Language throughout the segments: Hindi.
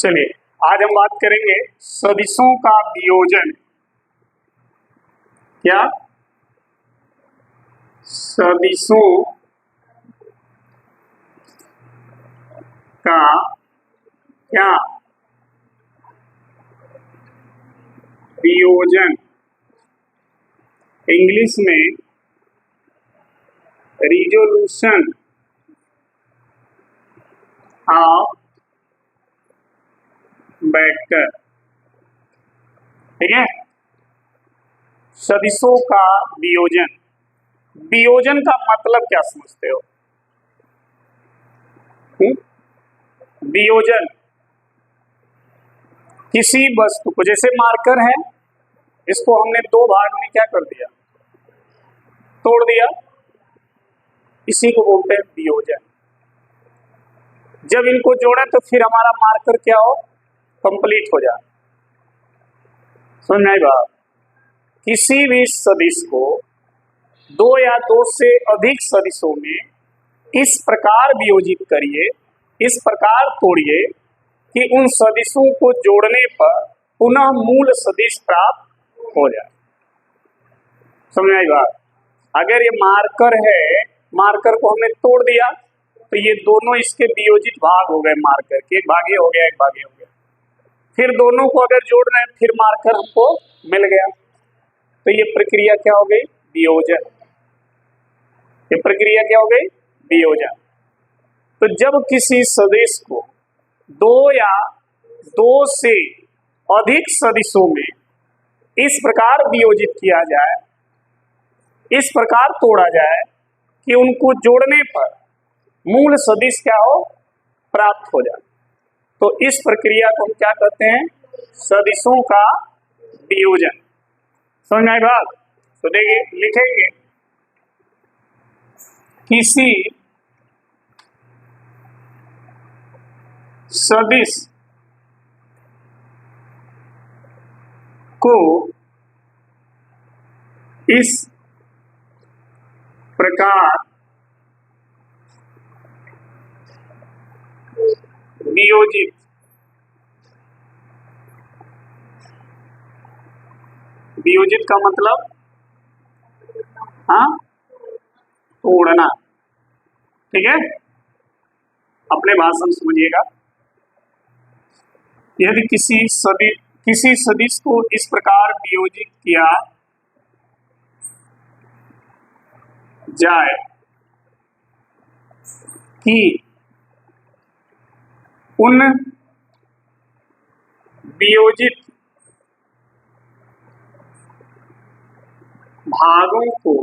चलिए आज हम बात करेंगे सदिशों का वियोजन। क्या सदिशों का क्या वियोजन, इंग्लिश में रिजोल्यूशन ऑफ वेक्टर। ठीक है, सदिशों का वियोजन। वियोजन का मतलब क्या समझते हो? वियोजन किसी वस्तु को, जैसे मार्कर है, इसको हमने दो भाग में क्या कर दिया, तोड़ दिया, इसी को बोलते हैं वियोजन। जब इनको जोड़े तो फिर हमारा मार्कर क्या हो, कंप्लीट हो जाए। समझ में आई बात? किसी भी सदिश को दो या दो से अधिक सदिशों में इस प्रकार वियोजित करिए, इस प्रकार तोड़िए कि उन सदिशों को जोड़ने पर पुनः मूल सदिश प्राप्त हो जाए। समझ में आई बात? अगर ये मार्कर है, मार्कर को हमने तोड़ दिया तो ये दोनों इसके वियोजित भाग हो गए, मार्कर के एक भाग ये हो गया, एक भाग ये हो गया। फिर दोनों को अगर जोड़ना है, फिर मार्कर हमको मिल गया, तो ये प्रक्रिया क्या हो गई, वियोजन। ये प्रक्रिया क्या हो गई, वियोजन। तो जब किसी सदिश को दो या दो से अधिक सदिशों में इस प्रकार वियोजित किया जाए, इस प्रकार तोड़ा जाए कि उनको जोड़ने पर मूल सदिश क्या हो, प्राप्त हो जाए, तो इस प्रक्रिया को हम क्या कहते हैं, सदिशों का वियोजन। समझ में आई बात? तो देखिए, लिखेंगे किसी सदिश को इस प्रकार वियोजित वियोजित का मतलब तोड़ना। ठीक है, अपने भाषा में समझिएगा। यदि किसी सदिश को इस प्रकार वियोजित किया जाए कि उन वियोजित भागों को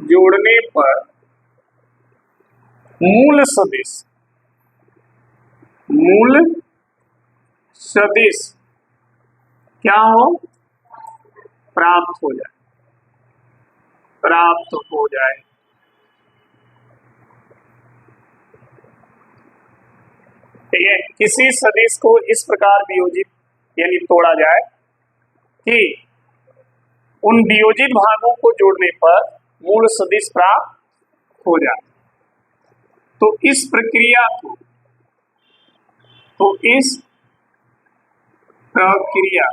जोड़ने पर मूल सदिश क्या हो, प्राप्त हो जाए। ठीक है, किसी सदिश को इस प्रकार वियोजित यानी तोड़ा जाए कि उन वियोजित भागों को जोड़ने पर मूल सदिश प्राप्त हो जाए। तो इस प्रक्रिया को इस प्रक्रिया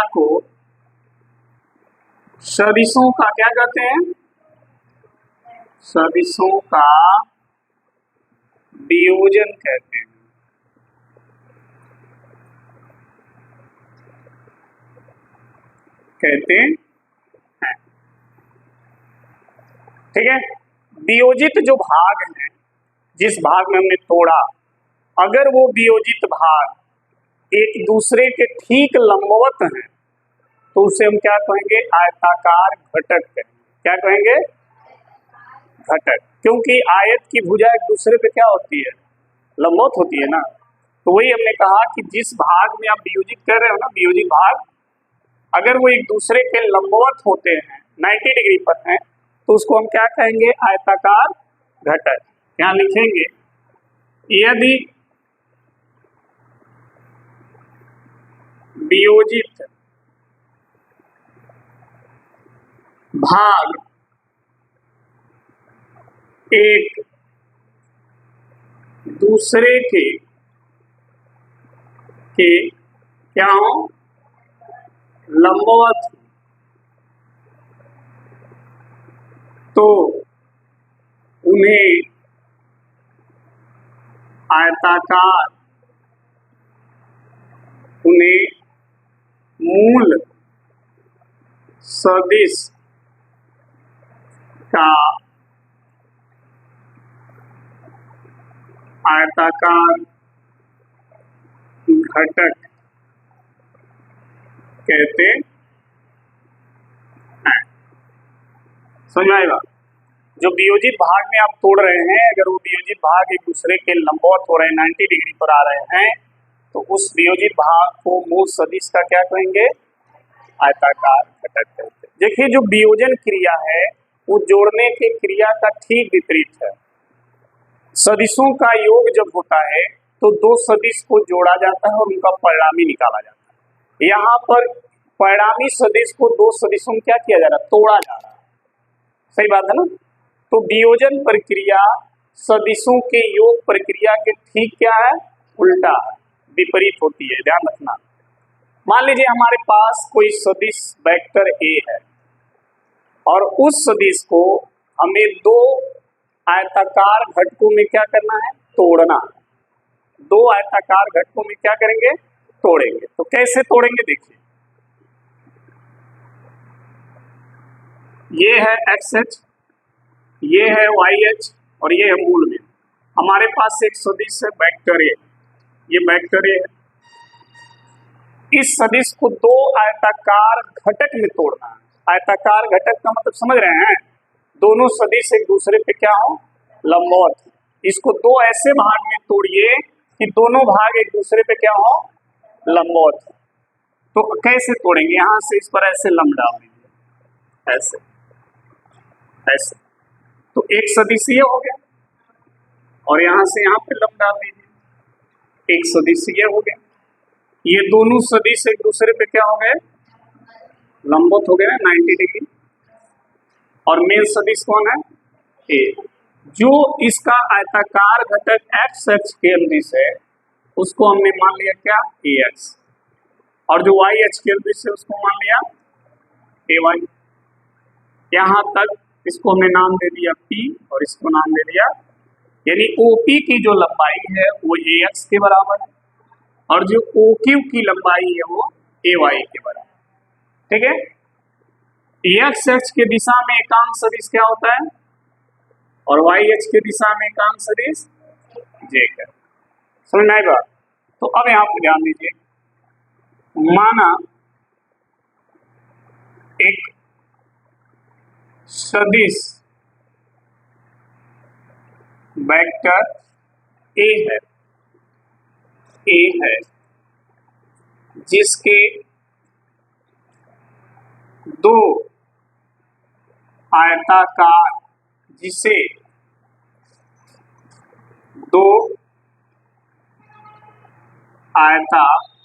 को सदिशों का क्या कहते हैं, सदिशों का वियोजन कहते हैं। ठीक है, वियोजित जो भाग हैं, जिस भाग में हमने तोड़ा, अगर वो वियोजित भाग एक दूसरे के ठीक लंबवत हैं तो उसे हम क्या कहेंगे, आयताकार घटक कहेंगे। क्या कहेंगे, घटक। क्योंकि आयत की भुजा एक दूसरे पे क्या होती है, लंबवत होती है ना। तो वही हमने कहा कि जिस भाग में आप वियोजित कर रहे हो ना, वियोजित भाग अगर वो एक दूसरे के लंबवत होते हैं, 90 डिग्री पर हैं, तो उसको हम क्या कहेंगे, आयताकार घटक। यहाँ लिखेंगे यदि वियोजित भाग एक दूसरे के क्या हो, लंबवत, तो उन्हें आयताकार, उन्हें मूल सदिश का आयताकार घटक कहते हैं। समझ में आएगा? जो वियोजित भाग में आप तोड़ रहे हैं, अगर वो वियोजित भाग एक दूसरे के लंबवत हो रहे हैं, 90 डिग्री पर आ रहे हैं, तो उस वियोजित भाग को मूल सदिश का क्या कहेंगे? आयताकार घटक कहते हैं। देखिए, जो वियोजन क्रिया है वो जोड़ने की क्रिया का ठीक विपरीत है। सदिशों का योग जब होता है तो दो सदिश को जोड़ा जाता है और उनका परिणामी निकाला जाता है। यहाँ पर परिणामी सदिश को दो सदिशों में क्या किया जा रहा है? तोड़ा जा रहा है। सही बात है ना? तो वियोजन प्रक्रिया सदिशों के योग प्रक्रिया के ठीक क्या है? उल्टा है, विपरीत होती है, ध्यान रखना। मान लीजिए हमारे पास कोई सदिश वेक्टर ए है और उस सदिश को हमें दो आयताकार घटकों में क्या करना है? तोड़ना। दो आयताकार घटकों में क्या करेंगे? तोड़ेंगे। तो कैसे तोड़ेंगे? देखिए, ये है XH, ये है YH और ये है मूल में। हमारे पास एक सदिश है वेक्टर ए, ये वेक्टर ए है। इस सदिश को दो आयताकार घटक में तोड़ना है। आयताकार घटक का मतलब समझ रहे हैं? दोनों सदिश एक दूसरे पे क्या हो? लंबवत। इसको दो ऐसे भाग में तोड़िए कि दोनों भाग एक दूसरे पे क्या हो? लंबवत। तो कैसे तोड़ेंगे? यहां से इस पर ऐसे लंब डाल दीजिए, ऐसे ऐसे, तो एक सदिश ये हो गया और यहां से यहां पे लंब डाल दीजिए, एक सदिश ये हो गया। ये दोनों सदिश एक दूसरे पे क्या हो गए? लंबवत हो गए, 90 डिग्री। और मेन सदिश कौन है? ए। जो इसका आयताकार घटक XH केंद्रित है उसको हमने मान लिया क्या? AX। और जो YH केंद्रित है उसको मान लिया AY। यहां तक इसको हमने नाम दे दिया P और इसको नाम दे दिया, यानी OP की जो लंबाई है वो AX के बराबर है और जो OQ की लंबाई है वो AY के बराबर। ठीक है? XH के दिशा में एकांक सदिश क्या होता है और YH के दिशा में एकांक सदिश J है। समझ में आएगा? तो अब यहां पर ध्यान दीजिए, माना एक सदिश वेक्टर ए है जिसके दो आयताकार, जिसे दो आयताकार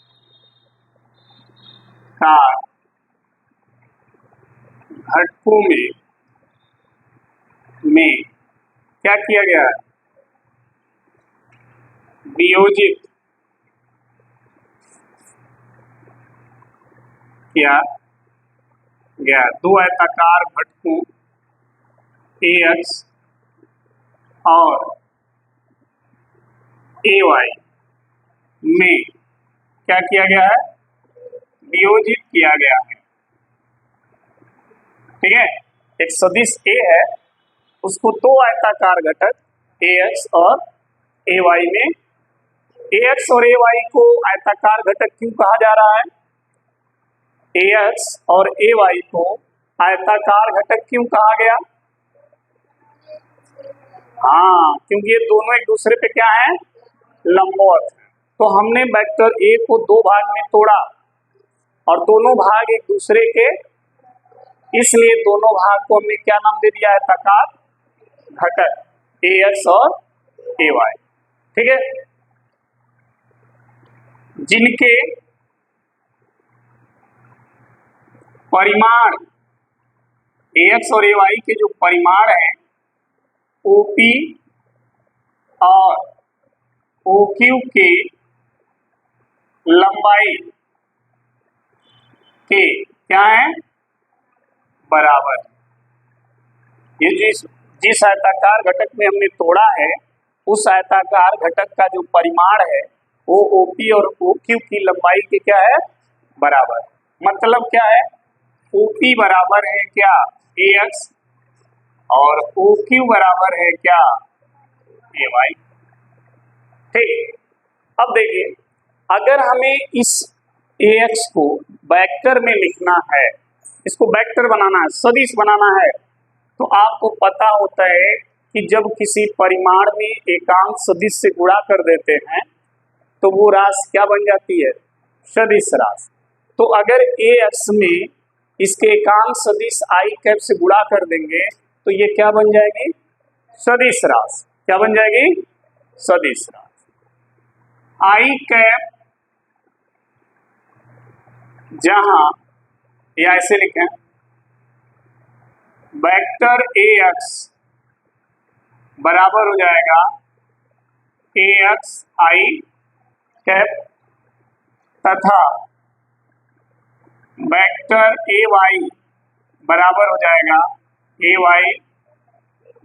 घटकों में क्या किया गया है? वियोजित किया गया। दो आयताकार घटकों AX और AY में क्या किया गया है? वियोजित किया गया है। ठीक है? एक सदिश A है, उसको दो आयताकार घटक AX और AY में, AX और AY को आयताकार घटक क्यों कहा जा रहा है? AX और AY को आयताकार घटक क्यों कहा गया? हाँ, क्योंकि ये दोनों एक दूसरे पे क्या है? लंबवत है। तो हमने वेक्टर A को दो भाग में तोड़ा और दोनों भाग एक दूसरे के, इसलिए दोनों भाग को हमने क्या नाम दे दिया? आयताकार घटक AX और AY। ठीक है, जिनके परिमाण AX और AY के जो परिमाण है OP और OQ के लंबाई के क्या है, बराबर। ये जिस आयताकार घटक में हमने तोड़ा है उस आयताकार घटक का जो परिमाण है वो OP और OQ की लंबाई के क्या है, बराबर। मतलब क्या है, OP बराबर है क्या, AX, और OQ बराबर है क्या, AY। ठीक, अब देखिए अगर हमें इस AX को वेक्टर में लिखना है, इसको वेक्टर बनाना है, सदिश बनाना है, तो आपको पता होता है कि जब किसी परिमाण में एकांक सदिश से गुणा कर देते हैं तो वो राशि क्या बन जाती है, सदिश राशि। तो अगर AX में इसके एकांक सदिश I कैप से गुणा कर देंगे तो ये क्या बन जाएगी, सदिश राशि। क्या बन जाएगी, सदिश राशि। I कैप जहां या ऐसे लिखें, वेक्टर AX बराबर हो जाएगा AX I कैप तथा वेक्टर AY बराबर हो जाएगा AY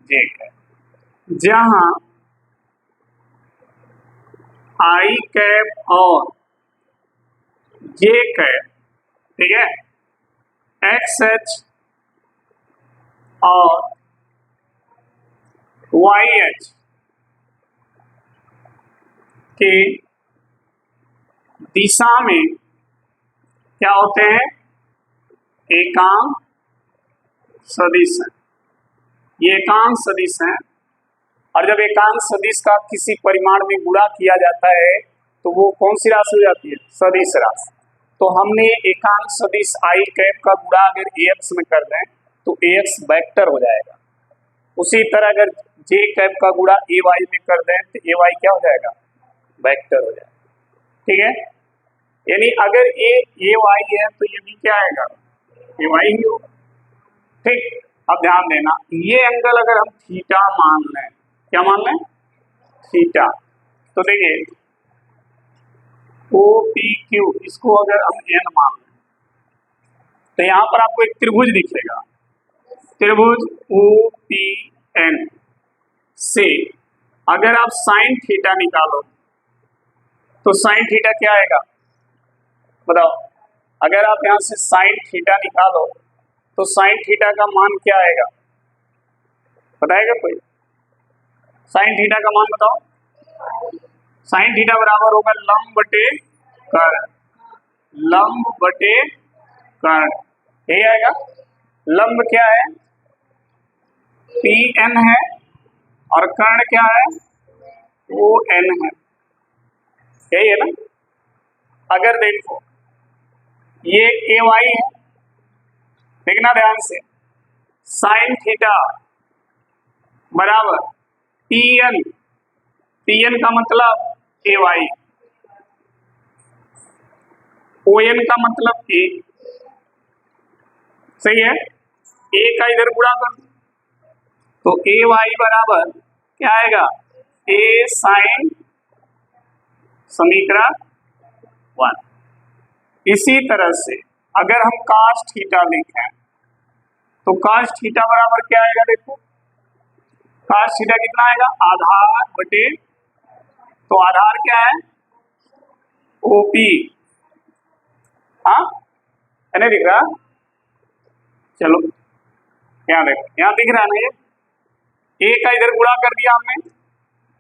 J कैप, जहां I कैप और J कैप, ठीक है, XH और YH के दिशा में क्या होते हैं, एकांक सदिश है। ये एकांक सदिश है, और जब एकांक सदिश का किसी परिमाण में गुणा किया जाता है तो वो कौन सी राशि हो जाती है, सदिश राशि। तो हमने एकांक सदिश I कैप का गुणा अगर AX में कर दें तो AX वेक्टर हो जाएगा। उसी तरह अगर J कैप का गुणा AY में कर दें तो AY क्या हो जाएगा, वेक्टर हो जाएगा। ठीक है, यानी अगर AY है तो ये भी क्या आएगा, AY ही होगा। ठीक, अब ध्यान देना, ये एंगल अगर हम थीटा मान लें, क्या मान लें, थीटा, तो देखिए OPQ इसको अगर हम N मान लें तो यहाँ पर आपको एक त्रिभुज दिखेगा, त्रिभुज OPN से अगर आप साइन थीटा निकालो तो साइन थीटा क्या आएगा, बताओ। अगर आप यहाँ से साइन थीटा निकालो तो साइन थीटा का मान क्या आएगा, बताएगा कोई, साइन थीटा का मान बताओ। साइन थीटा बराबर होगा लंब बटे कर्ण, लंब बटे कर्ण, यही आएगा। लंब क्या है, PN है, और कर्ण क्या है, ON है, यही है ना। अगर देखो ये AY है, देखना ध्यान से, साइन थीटा बराबर PN, PN का मतलब AY, ON का मतलब A, सही है। A का इधर गुणा कर तो AY बराबर क्या आएगा, A साइन समीकरण 1। इसी तरह से अगर हम cos थीटा लिखें तो cos थीटा बराबर क्या आएगा, देखो cos थीटा कितना आएगा, आधार बटे, तो आधार क्या है, OP, हाँ है नहीं दिख रहा, चलो यहाँ देखो, यहाँ दिख रहा है ना, ये A का इधर गुणा कर दिया हमने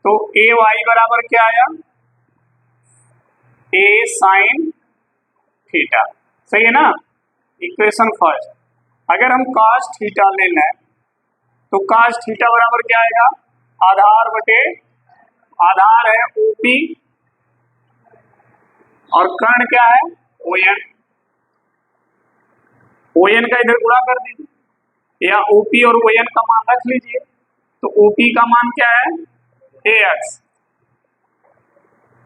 तो AY बराबर क्या आया, A साइन थीटा, सही है ना। इक्वेशन फर्स्ट, अगर हम cos थीटा ले लें तो cos थीटा बराबर क्या आएगा, आधार बटे, आधार है OP और कर्ण क्या है, ON, ON का इधर गुणा कर दीजिए या OP और ON का मान रख लीजिए, तो OP का मान क्या है, AX,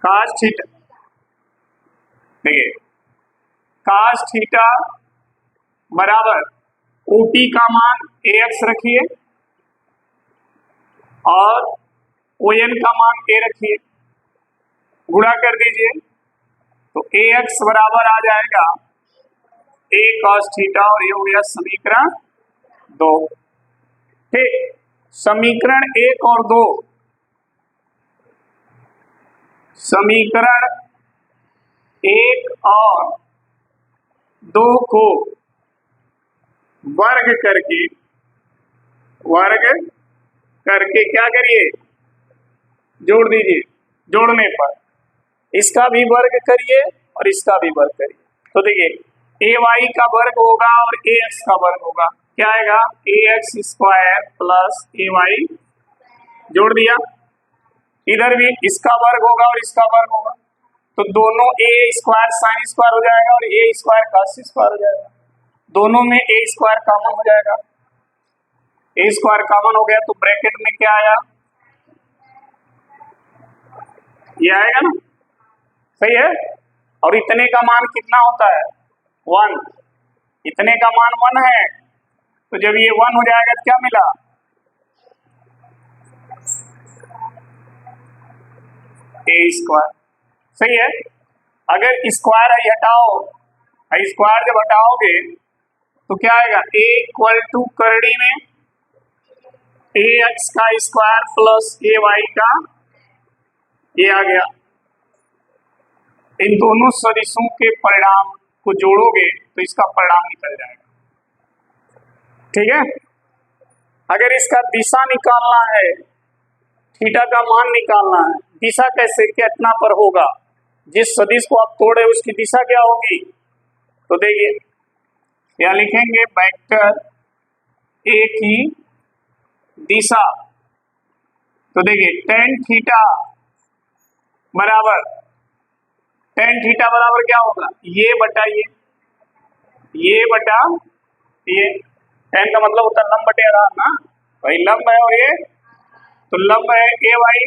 कास थीटा, देखिए कास थीटा बराबर ओटी का मान ax रखिए और ओएन का मान a रखिए, गुणा कर दीजिए तो ax बराबर आ जाएगा a cos थीटा और ये हो गया समीकरण 2। ठीक, समीकरण 1 और 2, समीकरण 1 और 2 को वर्ग करके क्या करिए, जोड़ दीजिए। जोड़ने पर इसका भी वर्ग करिए और इसका भी वर्ग करिए तो देखिए ay का वर्ग होगा और ax का वर्ग होगा, क्या आएगा ax स्क्वायर प्लस ay, जोड़ दिया। इधर भी इसका वर्ग होगा और इसका वर्ग होगा तो दोनों a स्क्वायर साइन स्क्वायर हो जाएगा और a स्क्वायर कॉस स्क्वायर हो जाएगा, दोनों में a स्क्वायर कॉमन हो जाएगा, a स्क्वायर कॉमन हो गया तो ब्रैकेट में क्या आया, ये आएगा ना, सही है। और इतने का मान कितना होता है 1, इतने का मान 1 है तो जब ये 1 हो जाएगा तो क्या मिला, a स्क्वायर, सही है। अगर स्क्वायर है हटाओ, स्क्वायर जब हटाओगे तो क्या आएगा a इक्वल टू करड़ी में ax का स्क्वायर प्लस ay का, ये आ गया। इन दोनों सदिशों के परिणाम को जोड़ोगे तो इसका परिणाम निकल जाएगा, ठीक है। अगर इसका दिशा निकालना है, थीटा का मान निकालना है, दिशा कैसे कितना पर होगा, जिस सदिश को आप तोड़े उसकी दिशा क्या होगी, तो देखिए यहाँ लिखेंगे वेक्टर ए की दिशा, तो देखिए tan थीटा बराबर क्या होगा, ये बटा ये बटा ये, tan का मतलब होता है लंब बटे आधार ना, भाई लंब है और ये तो लंब है ए वाई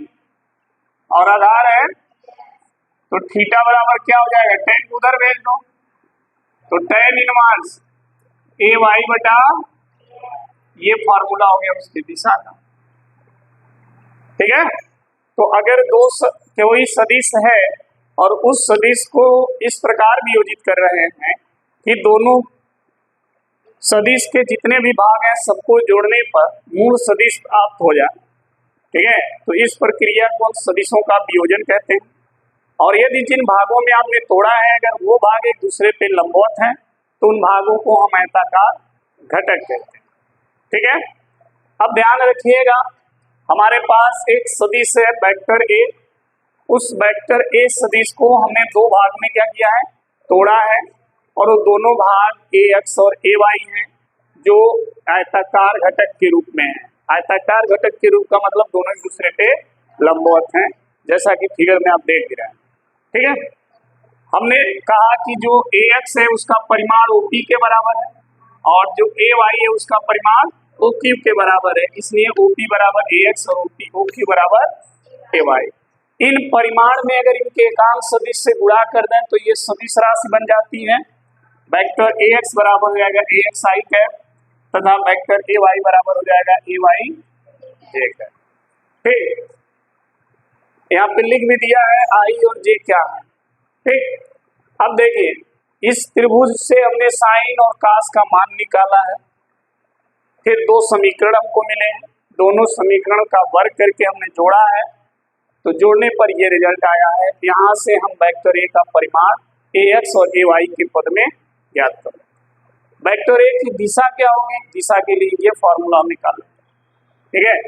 और आधार है तो थीटा बराबर क्या हो जाएगा, tan को उधर भेज दो तो tan इनवर्स ए वाई बटा, ये फॉर्मूला हो गया उसकी दिशा का, ठीक है। तो अगर कोई सदिश है और उस सदिश को इस प्रकार वियोजित कर रहे हैं कि दोनों सदिश के जितने भी भाग हैं सबको जोड़ने पर मूल सदिश प्राप्त हो जाए, ठीक है, तो इस प्रक्रिया को सदिशों का वियोजन कहते हैं। और यदि जिन भागों में आपने तोड़ा है अगर वो भाग एक दूसरे पे लंबवत हैं तो उन भागों को हम आयताकार घटक कहते हैं, ठीक है। अब ध्यान रखिएगा हमारे पास एक सदिश है वेक्टर ए, उस वेक्टर ए सदिश को हमने दो भाग में क्या किया है, तोड़ा है और वो दोनों भाग ए एक्स और ए वाई हैं जो आयताकार घटक के रूप में है। आयताकार घटक के रूप का मतलब दोनों एक दूसरे पे लंबवत हैं, जैसा कि फिगर में आप देख रहे हैं, ठीक है। हमने कहा कि जो ए एक्स है उसका परिमाण ओ पी के बराबर है और जो ए वाई है उसका परिमाण ओ क्यू के बराबर है, इसलिए ओ पी बराबर ए एक्स और ओ क्यू बराबर ए वाई। इन परिमाण में अगर इनके एकांक सदिश से गुणा कर दें तो ये सदिश राशि बन जाती है। वेक्टर ए एक्स बराबर हो जाएगा ए एक्स आई कैप तथा वेक्टर ए वाई बराबर हो जाएगा ए वाई जे कैप, ठीक। यहाँ पे लिख भी दिया है आई और जे क्या है, ठीक। अब देखिए इस त्रिभुज से हमने साइन और कास का मान निकाला है, फिर दो समीकरण हमको मिले हैं, दोनों समीकरण का वर्ग करके हमने जोड़ा है तो जोड़ने पर ये रिजल्ट आया है। यहाँ से हम वेक्टर ए का परिमाण ए एक्स और ए वाई के पद में ज्ञात करें। वेक्टर ए की दिशा क्या होगी, दिशा के लिए ये फॉर्मूला हम निकालें, ठीक है।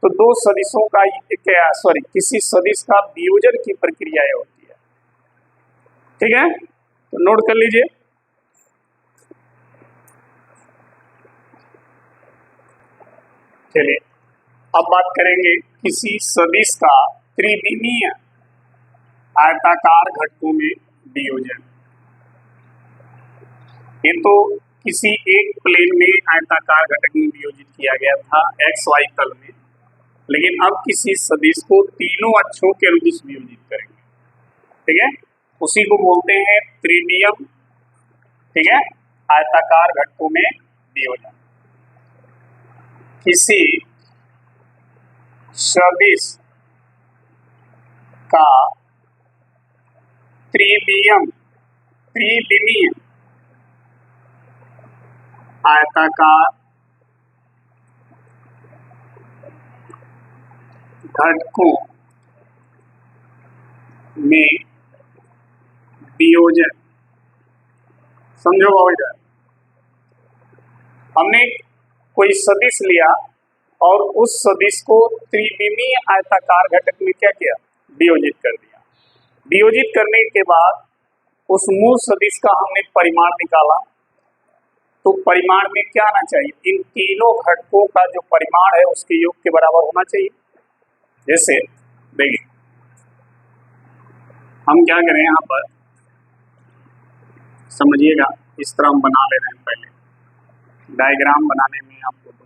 तो दो सदिशों का किसी सदिश का वियोजन की प्रक्रिया ये होती है, ठीक है। तो नोट कर लीजिए, चलिए अब बात करेंगे किसी सदिश का त्रिविमीय आयताकार घटकों में वियोजन। ये तो किसी एक प्लेन में आयताकार घटक में वियोजित किया गया था एक्स वाई तल में, लेकिन अब किसी सदिश को तीनों अक्षों के अनुदिश वियोजित करेंगे। ठीक है, उसी को बोलते हैं त्रिवियम, ठीक है, आयताकार घटकों में वियोजन। किसी सदिश का त्रिविमीय आयताकार घटकों में वियोजन। समझो बाबू, इधर हमने कोई सदिश लिया और उस सदिश को त्रिविमीय आयताकार घटक में क्या किया, वियोजित कर दिया। वियोजित करने के बाद उस मूल सदिश का हमने परिमाण निकाला, तो परिमाण में क्या आना चाहिए, इन तीनों घटकों का जो परिमाण है उसके योग के बराबर होना चाहिए। जैसे देखिए हम क्या करें, यहाँ पर समझिएगा, इस तरह हम बना ले रहे हैं। पहले डायग्राम बनाने में आपको तो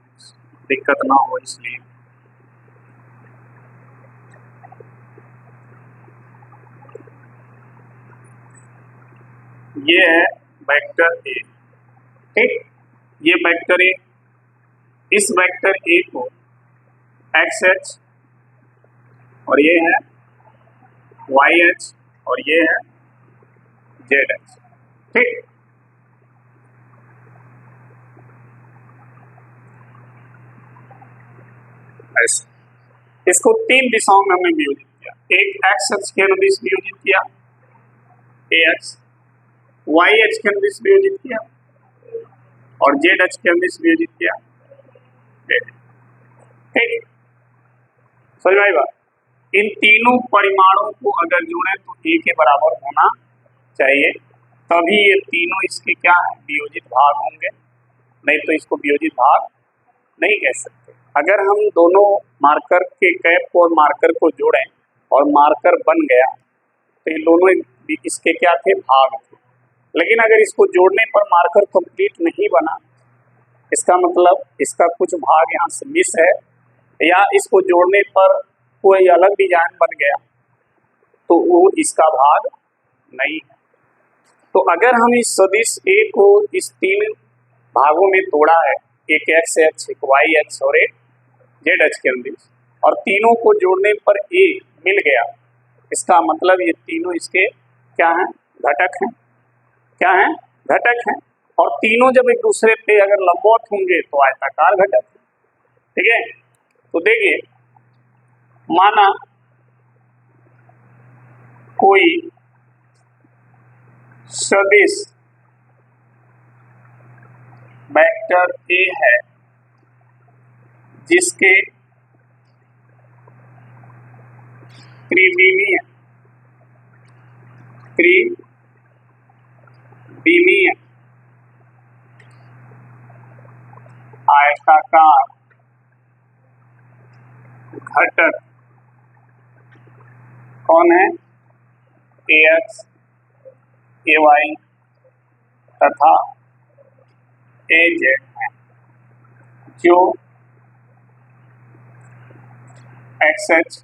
दिक्कत ना हो इसलिए ये है वेक्टर ए, ठीक, ये वेक्टर ए, इस वेक्टर ए को एक्स एच और ये है वाई एच और ये है जेड एच, ठीक। ऐसे इसको तीन दिशाओं में हमने वियोजित किया। एक एक्स एच के अनुदिश वियोजित किया ए एक्स, वाई एच के अनुदिश वियोजित किया और जेड एच के अनुदिश वियोजित किया जेड, ठीक। समझ में आई बात। इन तीनों परिमाणों को अगर जोड़ें तो ए के बराबर होना चाहिए, तभी ये तीनों इसके क्या है, वियोजित भाग होंगे, नहीं तो इसको वियोजित भाग नहीं कह सकते। अगर हम दोनों मार्कर के कैप और मार्कर को जोड़ें और मार्कर बन गया तो ये दोनों इसके क्या थे, भाग थे। लेकिन अगर इसको जोड़ने पर मार्कर कंप्लीट नहीं बना, इसका मतलब इसका कुछ भाग यहाँ से मिस है, या इसको जोड़ने पर कोई अलग डिजाइन बन गया तो वो इसका भाग नहीं है। तो अगर हम इस सदिश ए को इस तीन भागों में तोड़ा है, एक एक्स एच, एक वाई एच और एक जेड एच के अनुदिश, और तीनों को जोड़ने पर ए मिल गया, इसका मतलब ये तीनों इसके क्या हैं, घटक हैं। क्या हैं, घटक हैं। और तीनों जब एक दूसरे पे अगर लंबवत होंगे तो आयताकार घटक है, ठीक है। तो देखिए, माना कोई सदिश वेक्टर ए है जिसके त्रिविमीय आयताकार घटक कौन है, ए एक्स, ए वाई तथा ए जेड है, जो एक्स एच,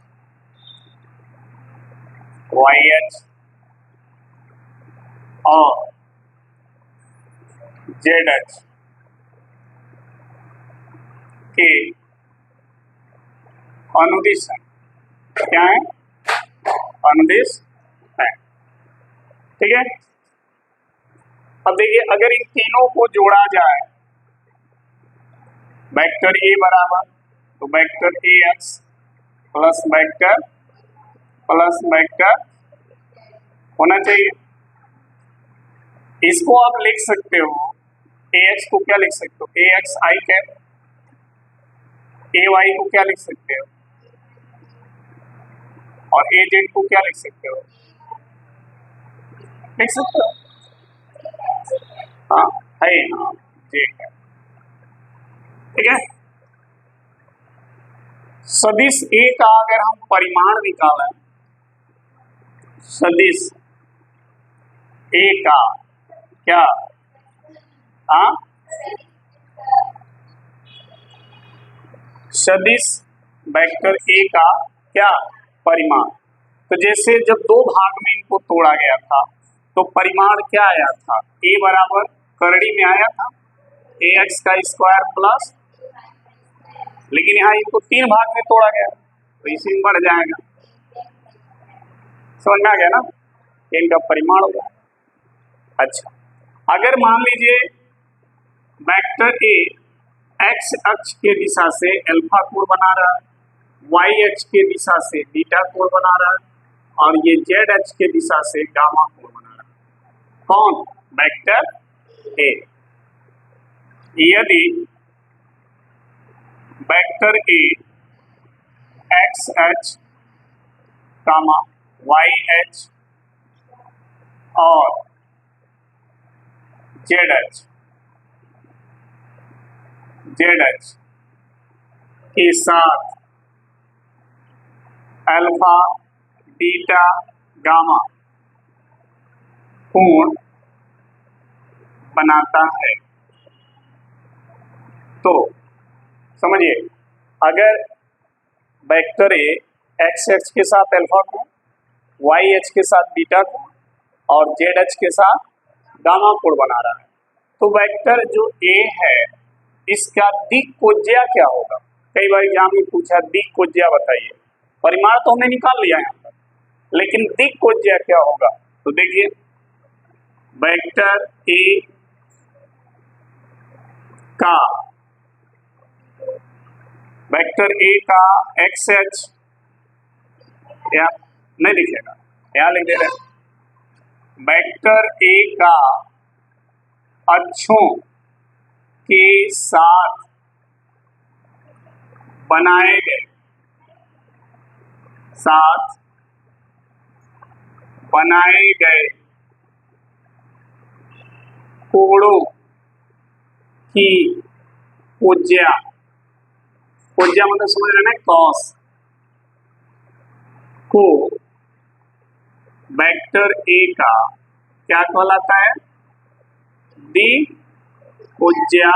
वाई एच और जेड एच के अनुदिश है। क्या है, अनुदिश है, ठीक है। अब देखिए, अगर इन तीनों को जोड़ा जाए, वेक्टर ए बराबर तो vector A x plus vector होना चाहिए। इसको आप लिख सकते हो, ए एक्स को क्या लिख सकते हो, ए एक्स आई कैप, ए वाई को क्या लिख सकते हो और ए जेड को क्या लिख सकते हो, लिख सकते हो, हाँ है, हाँ जेड है, ठीक है। सदिश ए का अगर हम परिमाण निकालें, सदिश ए का क्या, हाँ, सदिश वेक्टर ए का क्या परिमाण, तो जैसे जब दो भाग में इनको तोड़ा गया था तो परिमाण क्या आया था, a बराबर करड़ी में आया था ax का स्क्वायर प्लस, लेकिन यहाँ इनको तीन भाग में तोड़ा गया तो इसी में बढ़ जाएगा। समझ में आ गया ना, इनका परिमाण होगा। अच्छा, अगर मान लीजिए वेक्टर ए एक्स अक्ष के दिशा से अल्फा कोण बना रहा है, वाई अक्ष के दिशा से बीटा कोण बना रहा है और ये जेड अक्ष के दिशा से गामा कोण बना रहा है। कौन? Vector A. यदि वेक्टर ए एक्स अक्ष कामा वाई अक्ष और जेड अक्ष के साथ अल्फा बीटा गामा कोण बनाता है, तो समझिए अगर वेक्टर ए एक्स अक्ष के साथ अल्फा कोण, वाई अक्ष के साथ बीटा कोण और जेड अक्ष के साथ गामा कोण बना रहा है, तो वेक्टर जो ए है इसका दिक्कोज्या क्या होगा? कई बार एग्जाम में पूछा दिक्कोज्या बताइए। परिमाण तो हमने निकाल लिया यहाँ पर, लेकिन दिक्कोज्या क्या होगा? तो देखिए वेक्टर ए का एक्स अक्ष, या नहीं लिखेगा, यहाँ लिख दे रहे हैं वेक्टर ए का अक्षों के साथ बनाए गए कोणों की कोज्या मतलब समझ रहे हैं कॉस को वेक्टर ए का क्या कहलाता है? दिक्कोज्या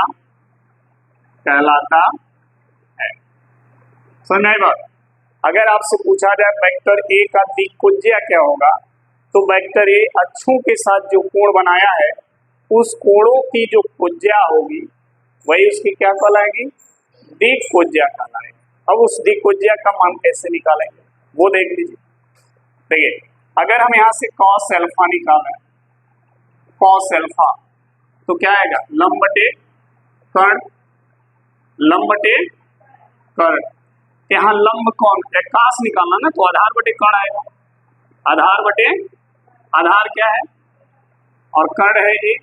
कहलाता है। समझ में आई बात? अगर आपसे पूछा जाए वेक्टर ए का दिक्कोज्या क्या होगा, तो वेक्टर ए अक्षों के साथ जो कोण बनाया है उस कोणों की जो कोज्या होगी वही उसकी क्या कहलाएगी? दिक्कोज्या कहलाएगी। अब उस दिक्कोज्या का मान कैसे निकालेंगे वो देख लीजिए। देखिए अगर हम यहाँ से कॉस अल्फा निकालें, कॉस अल्फा तो क्या आएगा? लंब बटे कर्ण। यहाँ लंब कौन है? कास निकालना ना, तो आधार बटे कर्ण आएगा। आधार क्या है और कर्ण है ए,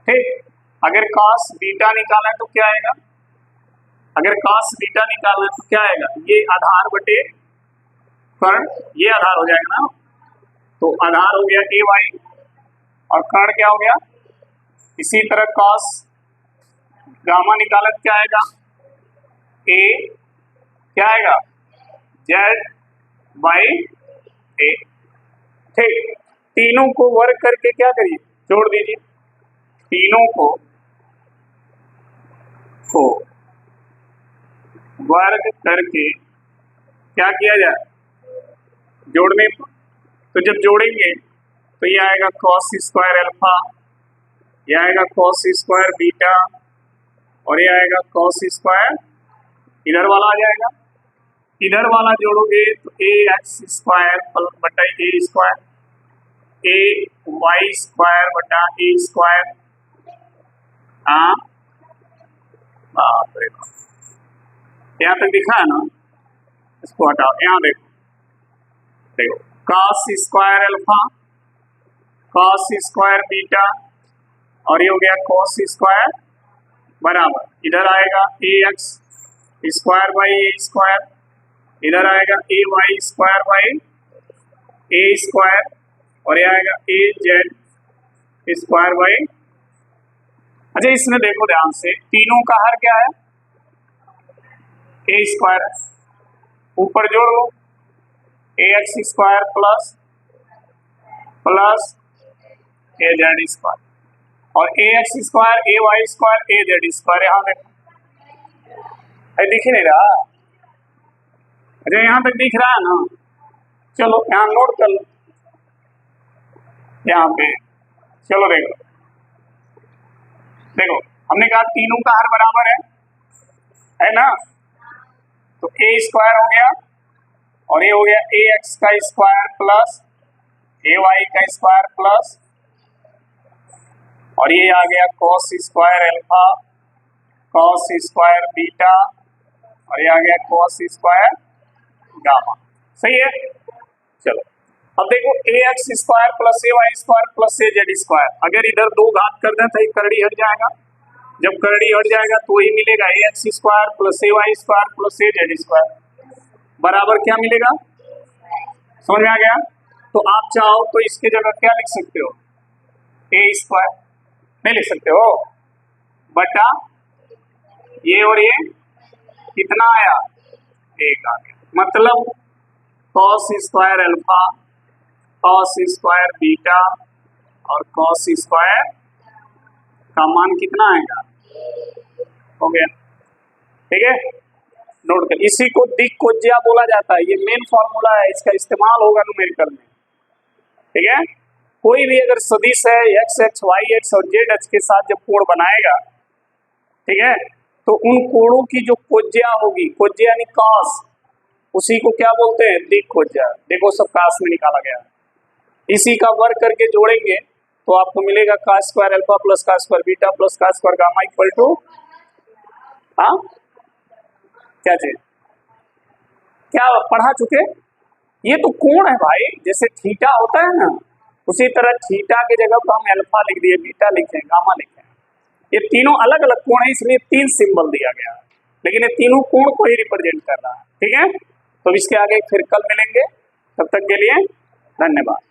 ठीक। अगर कॉस बीटा निकालना है तो क्या आएगा? ये आधार बटे कर्ण, ये आधार हो जाएगा ना, तो आधार हो गया ए वाई और कर्ण क्या हो गया? इसी तरह कॉस गामा निकाला क्या आएगा? ए क्या आएगा? जेड बाई ए, ठीक। तीनों को वर्ग करके क्या करिए? जोड़ दीजिए। तीनों को वर्ग करके क्या किया जाए? जोड़ने पर। तो जब जोड़ेंगे तो ये आएगा कॉस स्क्वायर अल्फा, ये आएगा कॉस स्क्वायर बीटा और ये आएगा कॉस स्क्वायर, इधर वाला आ जाएगा। इधर वाला जोड़ोगे तो ए एक्स स्क्वायर बटा ए स्क्वायर, ए वाई स्क्वायर बटा ए स्क्वायर। हाँ बाप रे बाप, यहाँ तक दिखा है ना, इसको हटाओ। यहाँ देखो cos square alpha, cos square beta और ये हो गया कॉस स्क्वायर बराबर इधर आएगा a x square by a square, इधर आएगा a y square by a square और ये आएगा ए जेड स्क्वायर बाई। अच्छा इसमें देखो ध्यान से, तीनों का हर क्या है? ए स्क्वायर। ऊपर जोड़ लो ए एक्स स्क्वायर प्लस ए जेड स्क्वायर और ए एक्स स्क्वायर ए वाई स्क्वायर ए जेड स्क्वायर। यहाँ देखो दिख ही नहीं रहा। अच्छा यहाँ तक दिख रहा है ना, चलो यहाँ नोट कर लो, यहाँ पे चलो देखो देखो हमने कहा तीनों का हर बराबर है ना, तो ए स्क्वायर हो गया और ये हो गया ए एक्स का स्क्वायर प्लस ए वाई का स्क्वायर प्लस और ये आ गया cos square alpha cos square beta और ये आ गया कॉस स्क्वायर गामा। सही है। चलो अब देखो ए एक्स स्क्वायर प्लस ए वाई स्क्वायर प्लस ए जेड स्क्वायर, अगर इधर दो घात कर दें तो एक करड़ी हट जाएगा, जब करड़ी हट जाएगा तो वही मिलेगा ए एक्स स्क्वायर प्लस ए वाई स्क्वायर प्लस ए जेड स्क्वायर बराबर क्या मिलेगा, समझ में आ गया। तो आप चाहो तो इसके जगह क्या लिख सकते हो, ए स्क्वायर नहीं लिख सकते हो, बटा ये और ये कितना आया, एक आ गया, मतलब cos square alpha cos square beta और कॉस स्क्वायर का मान कितना आएगा, हो गया। ठीक है, नोट कर, इसी को दिक्कोज्या बोला जाता है, ये मेन फॉर्मूला है, इसका इस्तेमाल होगा न्यूमेरिकल में। ठीक है, कोई भी अगर सदिश है एक्स एक्स वाई एक्स और जेड एक्स के साथ जब कोण बनाएगा, ठीक है, तो उन कोणों की जो कोज्या होगी, कोज्या यानी कॉस, उसी को क्या बोलते हैं, दिक्कोज्या। देखो सब कास में निकाला गया, इसी का वर्ग करके जोड़ेंगे तो आपको मिलेगा का स्क्वायर अल्फा प्लस का स्क्वायर बीटा प्लस का स्क्वायर गामा इक्वल टू, हाँ क्या चीज, क्या पढ़ा चुके, ये तो कोण है भाई, जैसे थीटा होता है ना, उसी तरह थीटा की जगह पर हम अल्फा लिख दिए, बीटा लिखे, गामा लिखे, ये तीनों अलग अलग कोण है, इसलिए तीन सिंबल दिया गया है, लेकिन ये तीनों कोण को ही रिप्रेजेंट कर रहा है। ठीक है, तो इसके आगे फिर कल मिलेंगे, तब तक के लिए धन्यवाद।